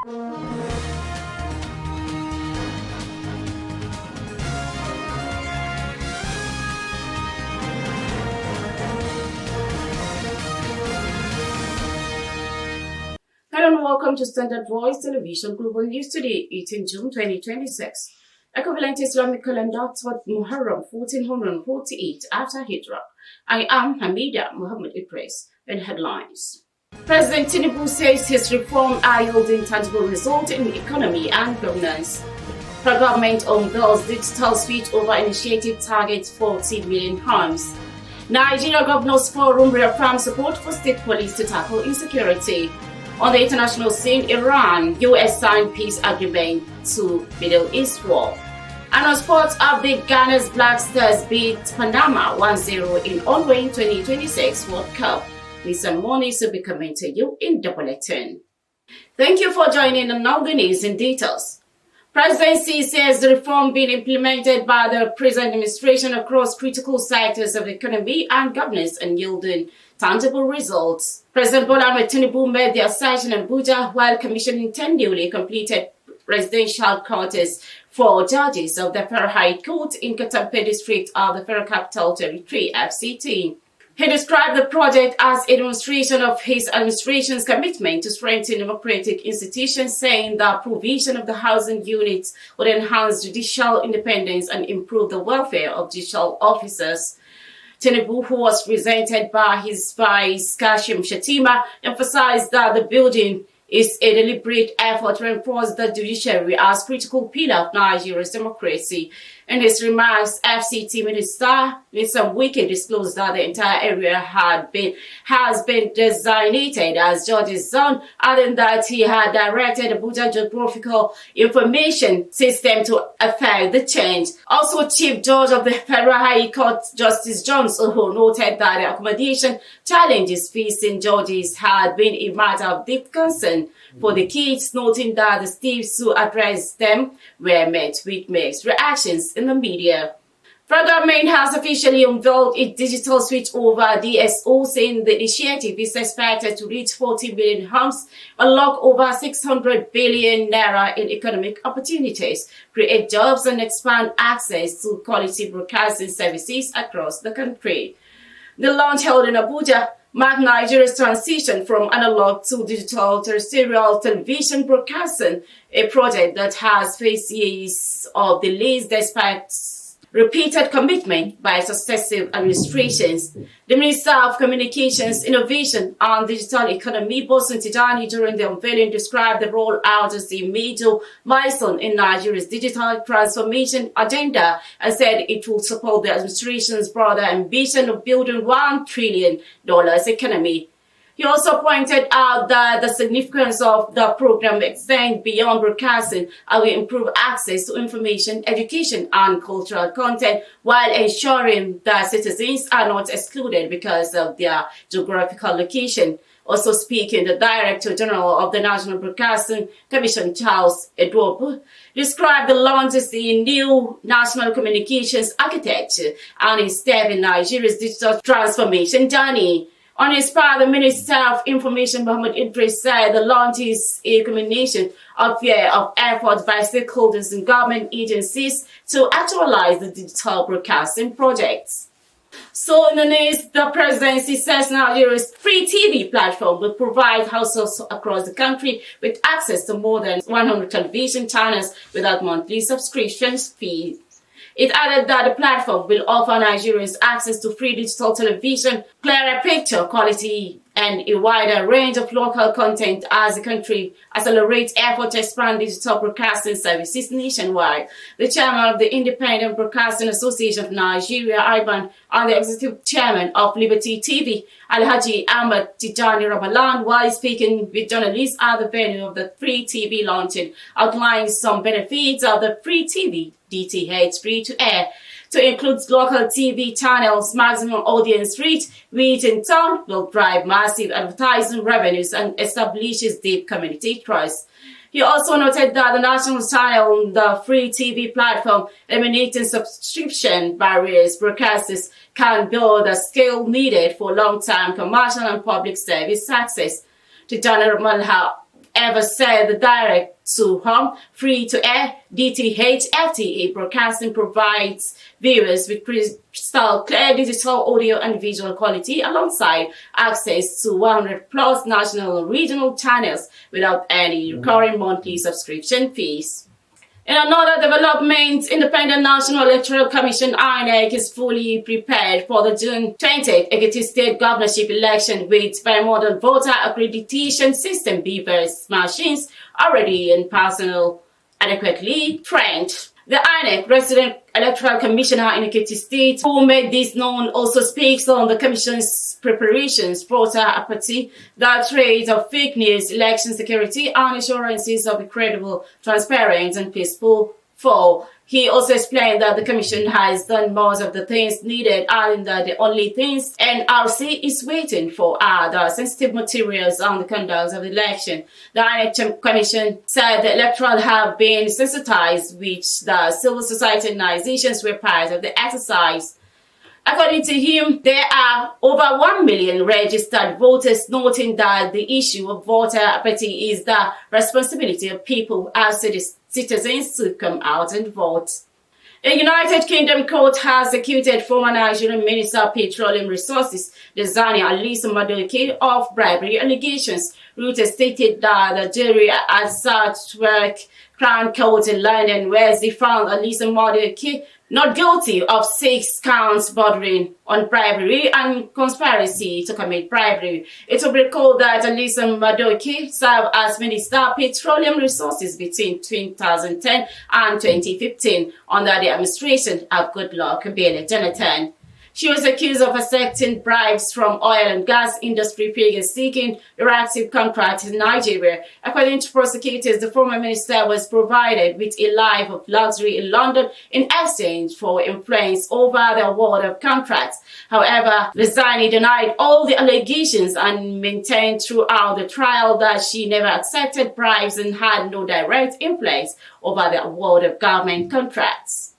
Hello and welcome to Standard Voice Television Global News today, 18 June 2026. Equivalent Islamic calendar to Muharram 1448 after Hijrah. I am Hamida Muhammad Idris in headlines. President Tinubu says his reform are yielding tangible results in the economy and governance. The government unveils digital switch over initiative targets 40 million homes. Nigeria Governors Forum reaffirms support for state police to tackle insecurity. On the international scene, Iran, US signed peace agreement to Middle East war. And on sports update, Ghana's Black Stars beat Panama 1-0 in ongoing 2026 World Cup. Lisa Moniz will be coming to you in the bulletin. Thank you for joining and now the news in details. Presidency says the reform being implemented by the present administration across critical sectors of the economy and governance and yielding tangible results. President Bola Ahmed Tinubu made the assertion in Abuja while commissioning 10 newly completed residential quarters for judges of the Federal High Court in Katampe District of the Federal Capital Territory, FCT. He described the project as a demonstration of his administration's commitment to strengthen democratic institutions, saying that provision of the housing units would enhance judicial independence and improve the welfare of judicial officers. Tinubu, who was presented by his vice Kashim Shettima, emphasized that the building is a deliberate effort to reinforce the judiciary as critical pillar of Nigeria's democracy. In his remarks, FCT Minister Mr. Wike disclosed that the entire area has been designated as George's zone, adding that he had directed the Abuja Geographical Information System to affect the change. Also, Chief Judge of the Federal High Court, Justice Jones, who noted that the accommodation challenges facing judges had been a matter of deep concern for the kids, noting that the staffs who addressed them were met with mixed reactions in the media. The government has officially unveiled its digital switch over DSO, saying the initiative is expected to reach 40 million homes, unlock over 600 billion naira in economic opportunities, create jobs, and expand access to quality broadcasting services across the country. The launch held in Abuja marked Nigeria's transition from analog to digital terrestrial television broadcasting, a project that has faced years of delays despite repeated commitment by successive administrations. The Minister of Communications, Innovation and Digital Economy, Bosun Tijani, during the unveiling described the rollout as a major milestone in Nigeria's digital transformation agenda and said it will support the administration's broader ambition of building $1 trillion economy. He also pointed out that the significance of the program extends beyond broadcasting and will improve access to information, education, and cultural content while ensuring that citizens are not excluded because of their geographical location. Also speaking, the Director General of the National Broadcasting Commission, Charles Edward, described the launch as the new national communications architecture and a step in Nigeria's digital transformation journey. On his part, the Minister of Information, Mohammed Idris, said the launch is a culmination of efforts by stakeholders and government agencies to actualize the digital broadcasting projects. So in the news, the presidency says Nigeria's free TV platform will provide households across the country with access to more than 100 television channels without monthly subscription fees. It added that the platform will offer Nigerians access to free digital television, clearer picture quality, and a wider range of local content as the country accelerates efforts to expand digital broadcasting services nationwide. The chairman of the Independent Broadcasting Association of Nigeria, IBAN, and the executive chairman of Liberty TV, Alhaji Ahmad Tijani Ramalan, while speaking with journalists at the venue of the free TV launching, outlined some benefits of the free TV DTH free-to-air, to include local TV channels, maximum audience reach, which in turn will drive massive advertising revenues and establishes deep community trust. He also noted that the national channel on the free TV platform, eliminating subscription barriers, broadcasters can build the scale needed for long-term commercial and public service access. Tijani Ramalan ever said the direct-to-home, free-to-air, DTH, LTE broadcasting provides viewers with crystal clear digital audio and visual quality alongside access to 100 plus national and regional channels without any recurring monthly subscription fees. In another development, Independent National Electoral Commission (INEC) is fully prepared for the June 20th Ekiti State governorship election with bimodal voter accreditation system (BVAS) machines already in personnel adequately trained. The INEC Resident Electoral Commissioner in Ekiti State, who made this known, also speaks on the Commission's preparations for voter apathy, the threat of fake news, election security, and assurances of a credible, transparent, and peaceful fall. He also explained that the Commission has done most of the things needed, adding that the only things NRC is waiting for are the sensitive materials on the conduct of the election. The INEC Commission said the electoral have been sensitized, which the civil society organizations were part of the exercise. According to him, there are over 1 million registered voters, noting that the issue of voter apathy is the responsibility of people as citizens to come out and vote. A United Kingdom court has acquitted former Nigerian Minister of Petroleum Resources, Desani Alisa Madueke, of bribery allegations. Reuters stated that the jury at Southwark Crown Court in London Wednesday found Alisa Madueke not guilty of 6 counts bordering on bribery and conspiracy to commit bribery. It will be recalled that Alisa Madueke served as Minister of Petroleum Resources between 2010 and 2015 under the administration of Goodluck Ebele Jonathan. She was accused of accepting bribes from oil and gas industry figures seeking lucrative contracts in Nigeria. According to prosecutors, the former minister was provided with a life of luxury in London in exchange for influence over the award of contracts. However, Desani denied all the allegations and maintained throughout the trial that she never accepted bribes and had no direct influence over the award of government contracts.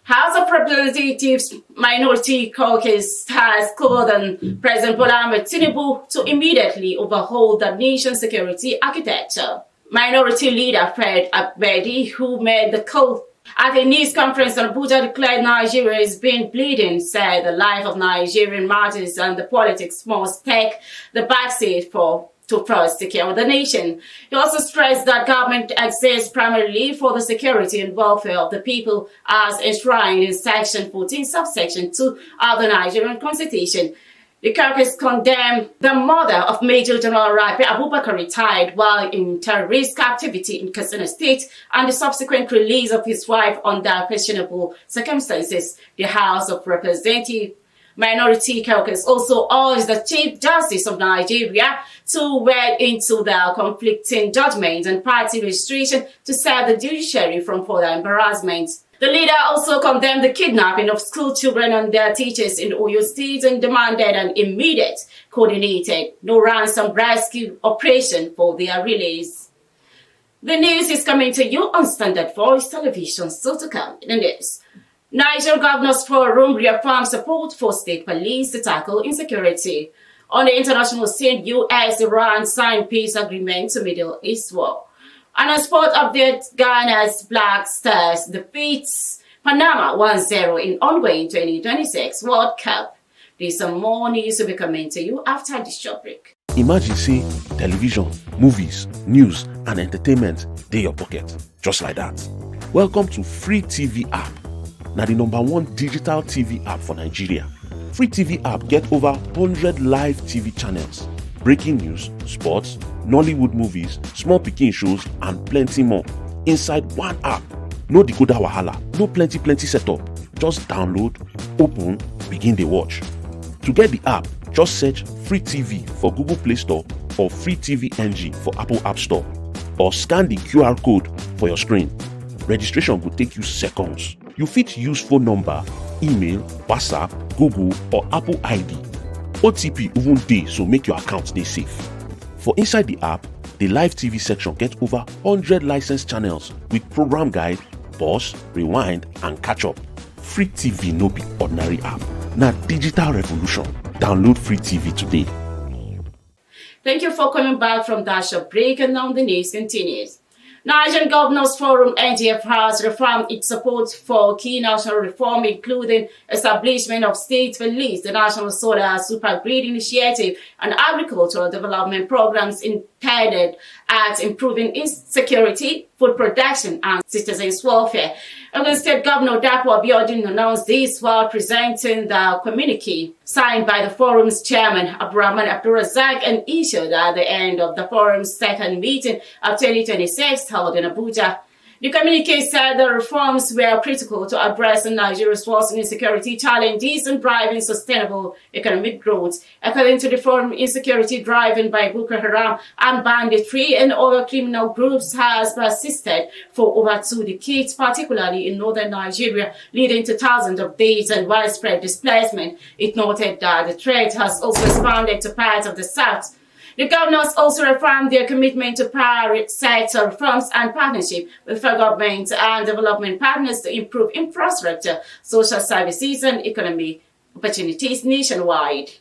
House of Representatives Minority Caucus has called on President Bola Ahmed Tinubu to immediately overhaul the nation's security architecture. Minority Leader Fred Abedi, who made the call at a news conference in Abuja, declared Nigeria is being bleeding, said the life of Nigerian matters and the politics must take the backseat to first secure the nation. He also stressed that government exists primarily for the security and welfare of the people as enshrined in Section 14, subsection 2 of the Nigerian Constitution. The caucus condemned the mother of Major General Rabi Abubakar retired while in terrorist captivity in Katsina State and the subsequent release of his wife under questionable circumstances. The House of Representatives Minority Caucus also urged the Chief Justice of Nigeria to wade into the conflicting judgments and party registration to save the judiciary from further embarrassment. The leader also condemned the kidnapping of school children and their teachers in Oyo State and demanded an immediate, coordinated, no-ransom rescue operation for their release. The news is coming to you on Standard Voice Television, so to come in the news. Niger Governors Forum reaffirms support for state police to tackle insecurity. On the international scene, U.S.-Iran signed peace agreement to Middle East war. And on sport update, Ghana's Black Stars defeats Panama 1-0 in ongoing 2026 World Cup. There's some more news to be coming to you after this short break. Imagine say television, movies, news and entertainment dey your pocket just like that. Welcome to Free TV app. Now the #1 digital TV app for Nigeria. Free TV app get over 100 live TV channels, breaking news, sports, Nollywood movies, small pikin shows and plenty more inside one app. No decoder wahala, no plenty setup. Just download, open, begin the watch. To get the app, just search Free TV for Google Play Store or Free TV NG for Apple App Store, or scan the QR code for your screen. Registration will take you seconds. You fit use phone number, email, WhatsApp, Google or Apple ID. OTP even dey, so make your account dey safe. For inside the app, the live TV section get over 100 licensed channels with program guide, pause, rewind and catch up. Free TV no be ordinary app. Na digital revolution. Download Free TV today. Thank you for coming back from that short break, and now the news continues. Nigerian Governors Forum (NGF) has reaffirmed its support for key national reform, including establishment of Svtv, the National Solar Supergrid Initiative, and agricultural development programs intended at improving insecurity, food production, and citizens' welfare. Ogun State Governor Dapo Abiodun announced this while presenting the communique signed by the forum's chairman, Abdurrahman Abdulrazak, and issued at the end of the forum's second meeting of 2026 held in Abuja. The communique said the reforms were critical to addressing Nigeria's worsening security challenges and driving sustainable economic growth. According to the forum, insecurity driven by Boko Haram and banditry and other criminal groups has persisted for over 2 decades, particularly in northern Nigeria, leading to thousands of deaths and widespread displacement. It noted that the threat has also expanded to parts of the south. The governors also reaffirmed their commitment to private sector reforms and partnership with federal government and development partners to improve infrastructure, social services, and economic opportunities nationwide.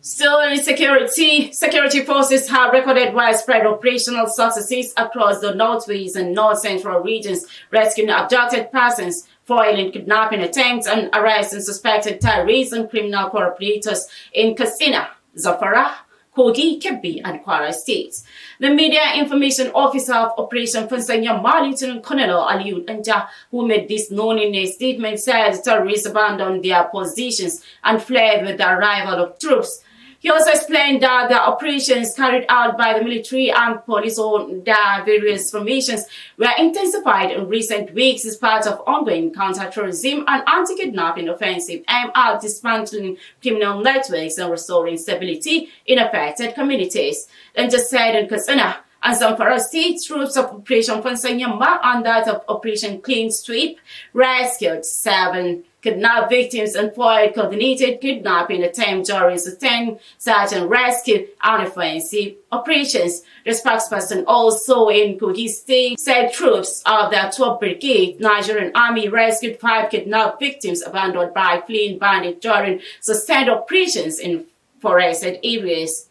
Still in security forces have recorded widespread operational successes across the northwest and north central regions, rescuing abducted persons, foiling kidnapping attempts, and arresting suspected terrorists and criminal cooperators in Katsina, Zamfara, Kogi, Kebbi, and Kwara states. The Media Information Officer of Operation Fansanya Mali, Lieutenant Colonel Aliud Anja, who made this known in a statement, said terrorists abandoned their positions and fled with the arrival of troops. He also explained that the operations carried out by the military and police on their various formations were intensified in recent weeks as part of ongoing counter-terrorism and anti-kidnapping offensive aimed at dismantling criminal networks and restoring stability in affected communities. Then just said in Katsina and Zamfara State, troops of Operation Fansanyama and that of Operation Clean Sweep rescued 7 kidnapped victims and foiled coordinated kidnapping attempts during sustained search and rescue and offensive operations. The spokesperson also in Kogi State said troops of the 12th Brigade Nigerian Army rescued 5 kidnapped victims abandoned by fleeing bandits during sustained operations in forested areas.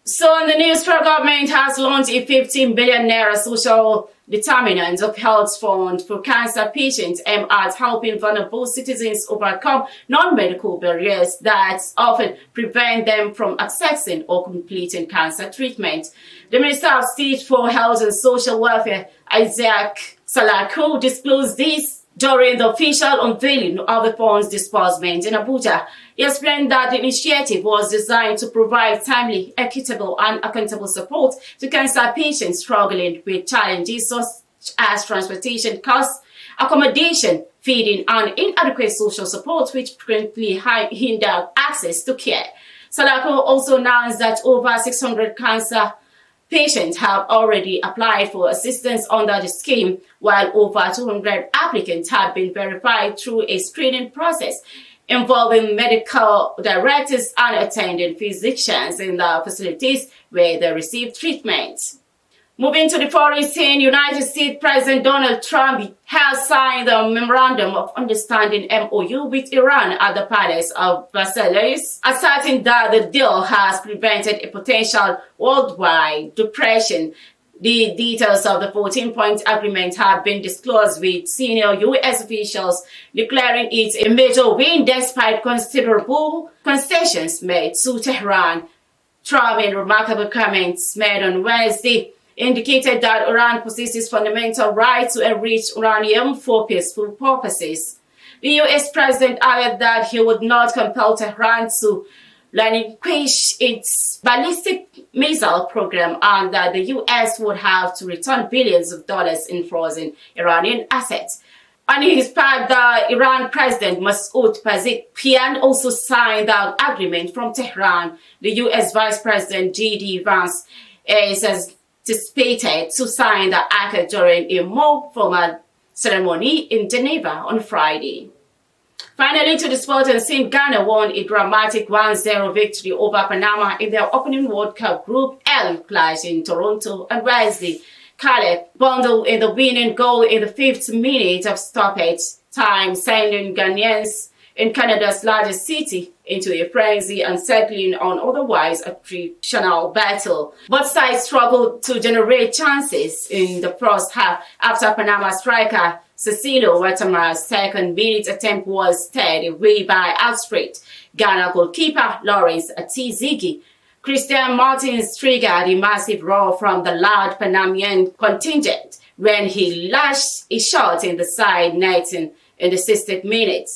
So in the news, federal government has launched a 15 billion naira social determinants of health fund for cancer patients aimed at helping vulnerable citizens overcome non-medical barriers that often prevent them from accessing or completing cancer treatment. The Minister of State for Health and Social Welfare, Isaac Salako, disclosed this during the official unveiling of the fund's disbursement in Abuja. He explained that the initiative was designed to provide timely, equitable, and accountable support to cancer patients struggling with challenges such as transportation costs, accommodation, feeding, and inadequate social support, which frequently hinder access to care. Salako also announced that over 600 cancer patients have already applied for assistance under the scheme, while over 200 applicants have been verified through a screening process involving medical directors and attending physicians in the facilities where they receive treatment. Moving to the foreign scene, United States President Donald Trump has signed a Memorandum of Understanding MOU with Iran at the Palace of Versailles, asserting that the deal has prevented a potential worldwide depression. The details of the 14-point agreement have been disclosed, with senior U.S. officials declaring it a major win despite considerable concessions made to Tehran. Trump, in remarkable comments made on Wednesday, indicated that Iran possesses fundamental right to enrich uranium for peaceful purposes. The U.S. president added that he would not compel Tehran to relinquish its ballistic missile program and that the U.S. would have to return billions of dollars in frozen Iranian assets. On his part, the Iran president Masoud Pezeshkian also signed the agreement from Tehran. The U.S. Vice President J.D. Vance is anticipated to sign the act during a more formal ceremony in Geneva on Friday. Finally, to the sport and scene, Ghana won a dramatic 1-0 victory over Panama in their opening World Cup Group L clash in Toronto on Wednesday. Caleb bundled in the winning goal in the 5th minute of stoppage time, sending Ghanaians in Canada's largest city into a frenzy and settling on otherwise attritional battle. Both sides struggled to generate chances in the first half after Panama striker Cecilio Watama's second-minute attempt was steered away by outspread Ghana goalkeeper Lawrence Atizigi. Christian Martins triggered a massive roar from the loud Panamanian contingent when he lashed a shot in the side netting in the 60th minute.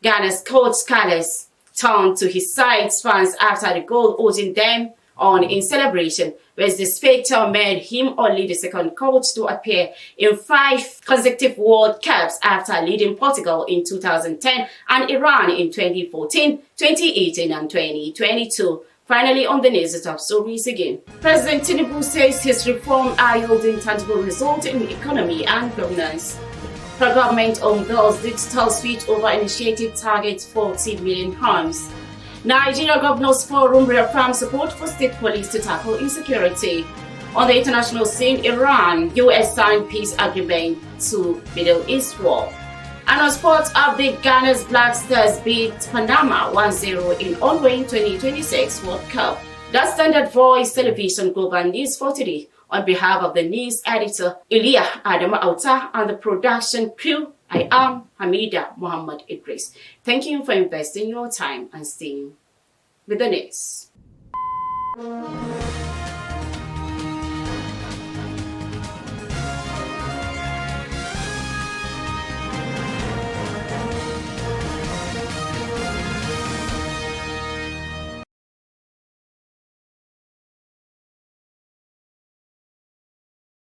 Ghana's coach Carlos turned to his side's fans after the goal, urging them on in celebration, whereas the spectator made him only the second coach to appear in 5 consecutive World Cups after leading Portugal in 2010 and Iran in 2014, 2018 and 2022. Finally, on the news top stories again. President Tinubu says his reform are yielding tangible results in the economy and governance. The government unveils digital switchover initiative targets 40 million homes. Nigeria Governors Forum reaffirms support for state police to tackle insecurity. On the international scene, Iran, US signed peace agreement to Middle East war. And on sports update, Ghana's Black Stars beat Panama 1-0 in ongoing 2026 World Cup. That's Standard Voice Television Global News for today. On behalf of the news editor, Ilya Adama Auta, and the production crew, I am Hamida Muhammad Idris. Thank you for investing your time and staying with the news.